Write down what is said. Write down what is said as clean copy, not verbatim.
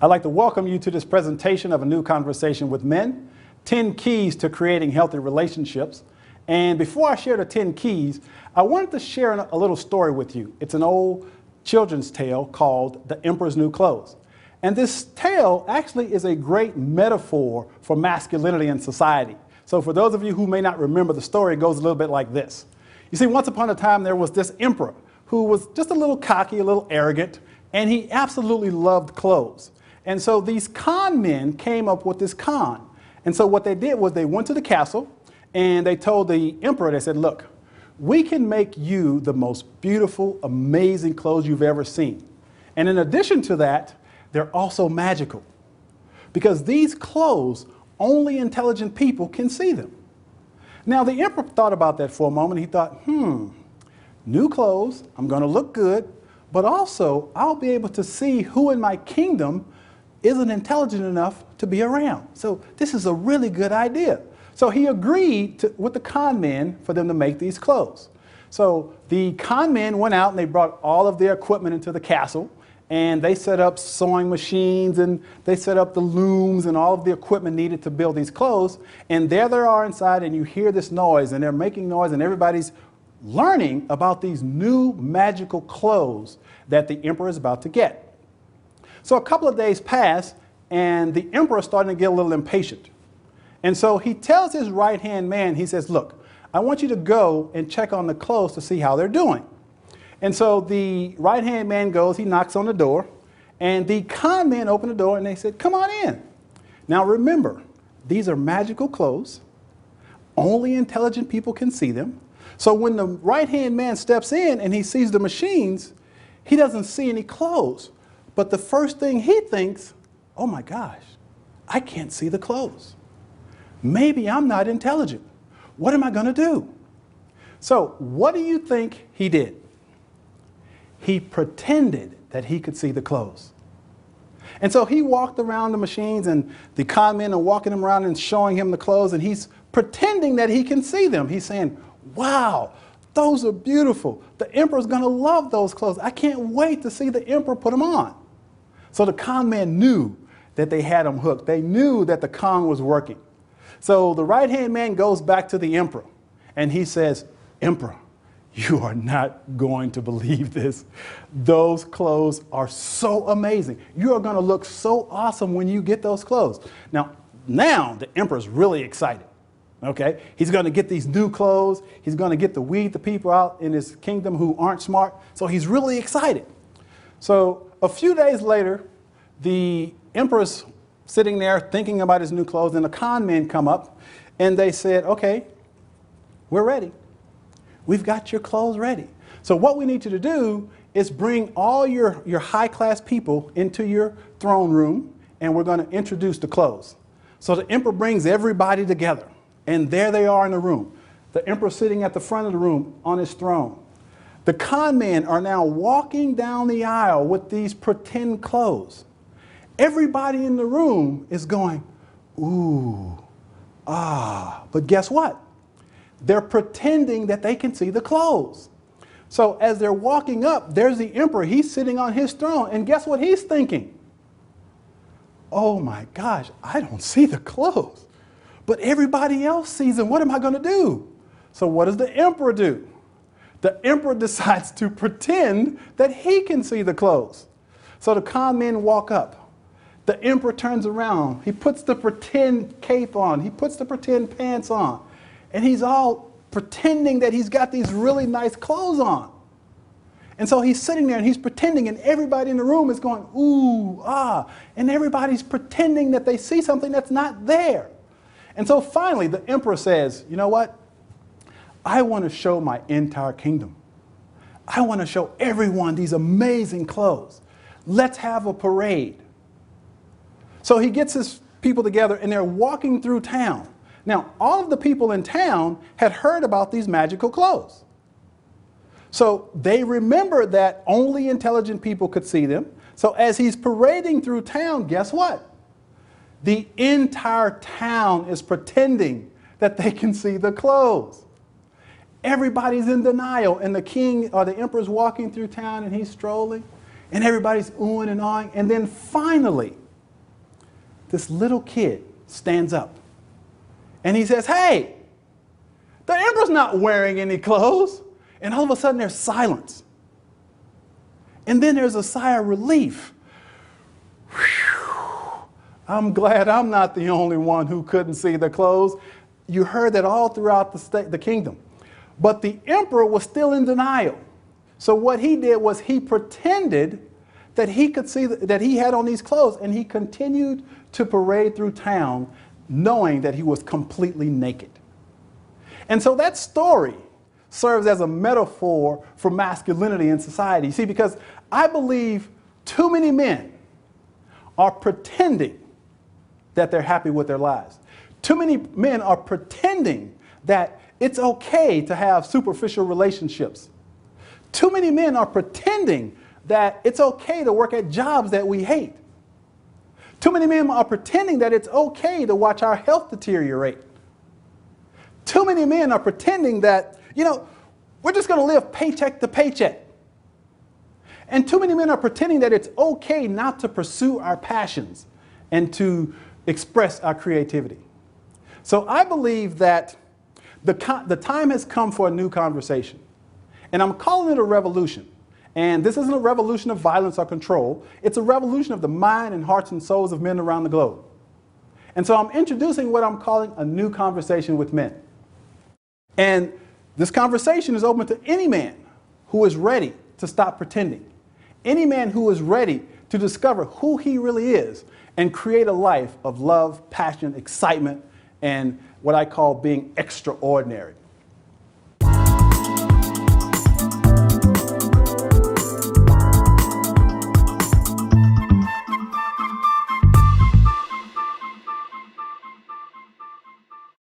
I'd like to welcome you to this presentation of A New Conversation with Men, 10 Keys to Creating Healthy Relationships. And before I share the 10 keys, I wanted to share a little story with you. It's an old children's tale called The Emperor's New Clothes. And this tale actually is a great metaphor for masculinity in society. So for those of you who may not remember, the story goes a little bit like this. You see, once upon a time, there was this emperor who was just a little cocky, a little arrogant, and he absolutely loved clothes. And so these con men came up with this con. And so what they did was they went to the castle and they told the emperor, they said, look, we can make you the most beautiful, amazing clothes you've ever seen. And in addition to that, they're also magical. Because these clothes, only intelligent people can see them. Now the emperor thought about that for a moment. He thought, new clothes, I'm going to look good, but also I'll be able to see who in my kingdom isn't intelligent enough to be around. So this is a really good idea. So he agreed with the con men for them to make these clothes. So the con men went out and they brought all of their equipment into the castle, and they set up sewing machines and they set up the looms and all of the equipment needed to build these clothes. And there they are inside, and you hear this noise, and they're making noise, and everybody's learning about these new magical clothes that the emperor is about to get. So a couple of days pass, and the emperor is starting to get a little impatient. And so he tells his right-hand man, he says, look, I want you to go and check on the clothes to see how they're doing. And so the right-hand man goes, he knocks on the door, and the con men open the door, and they said, come on in. Now remember, these are magical clothes. Only intelligent people can see them. So when the right-hand man steps in and he sees the machines, he doesn't see any clothes. But the first thing he thinks, oh my gosh, I can't see the clothes. Maybe I'm not intelligent. What am I going to do? So what do you think he did? He pretended that he could see the clothes. And so he walked around the machines, and the con men are walking him around and showing him the clothes, and he's pretending that he can see them. He's saying, wow, those are beautiful. The emperor's going to love those clothes. I can't wait to see the emperor put them on. So the con man knew that they had him hooked. They knew that the con was working. So the right-hand man goes back to the emperor, and he says, Emperor, you are not going to believe this. Those clothes are so amazing. You are going to look so awesome when you get those clothes. Now the emperor's really excited. Okay, he's going to get these new clothes. He's going to get to weed the people out in his kingdom who aren't smart. So he's really excited. So a few days later, the emperor's sitting there thinking about his new clothes, and the con men come up and they said, okay, we're ready. We've got your clothes ready. So what we need you to do is bring all your high-class people into your throne room, and we're going to introduce the clothes. So the emperor brings everybody together, and there they are in the room. The emperor sitting at the front of the room on his throne. The con men are now walking down the aisle with these pretend clothes. Everybody in the room is going, ooh, ah. But guess what? They're pretending that they can see the clothes. So as they're walking up, there's the emperor. He's sitting on his throne. And guess what he's thinking? Oh my gosh, I don't see the clothes. But everybody else sees them. What am I going to do? So what does the emperor do? The emperor decides to pretend that he can see the clothes. So the con men walk up. The emperor turns around. He puts the pretend cape on. He puts the pretend pants on. And he's all pretending that he's got these really nice clothes on. And so he's sitting there and he's pretending, and everybody in the room is going, ooh, ah. And everybody's pretending that they see something that's not there. And so finally the emperor says, you know what? I want to show my entire kingdom. I want to show everyone these amazing clothes. Let's have a parade. So he gets his people together, and they're walking through town. Now, all of the people in town had heard about these magical clothes. So they remembered that only intelligent people could see them. So as he's parading through town, guess what? The entire town is pretending that they can see the clothes. Everybody's in denial, and the king or the emperor's walking through town, and he's strolling, and everybody's oohing and ahhing. And then finally, this little kid stands up and he says, "Hey, the emperor's not wearing any clothes." And all of a sudden there's silence. And then there's a sigh of relief. Whew. I'm glad I'm not the only one who couldn't see the clothes. You heard that all throughout the kingdom. But the emperor was still in denial. So what he did was he pretended that he could see that he had on these clothes, and he continued to parade through town knowing that he was completely naked. And so that story serves as a metaphor for masculinity in society. See, because I believe too many men are pretending that they're happy with their lives. Too many men are pretending that it's okay to have superficial relationships. Too many men are pretending that it's okay to work at jobs that we hate. Too many men are pretending that it's okay to watch our health deteriorate. Too many men are pretending that, we're just going to live paycheck to paycheck. And too many men are pretending that it's okay not to pursue our passions and to express our creativity. So I believe that the time has come for a new conversation. And I'm calling it a revolution. And this isn't a revolution of violence or control. It's a revolution of the mind and hearts and souls of men around the globe. And so I'm introducing what I'm calling a new conversation with men. And this conversation is open to any man who is ready to stop pretending. Any man who is ready to discover who he really is and create a life of love, passion, excitement, and what I call being extraordinary.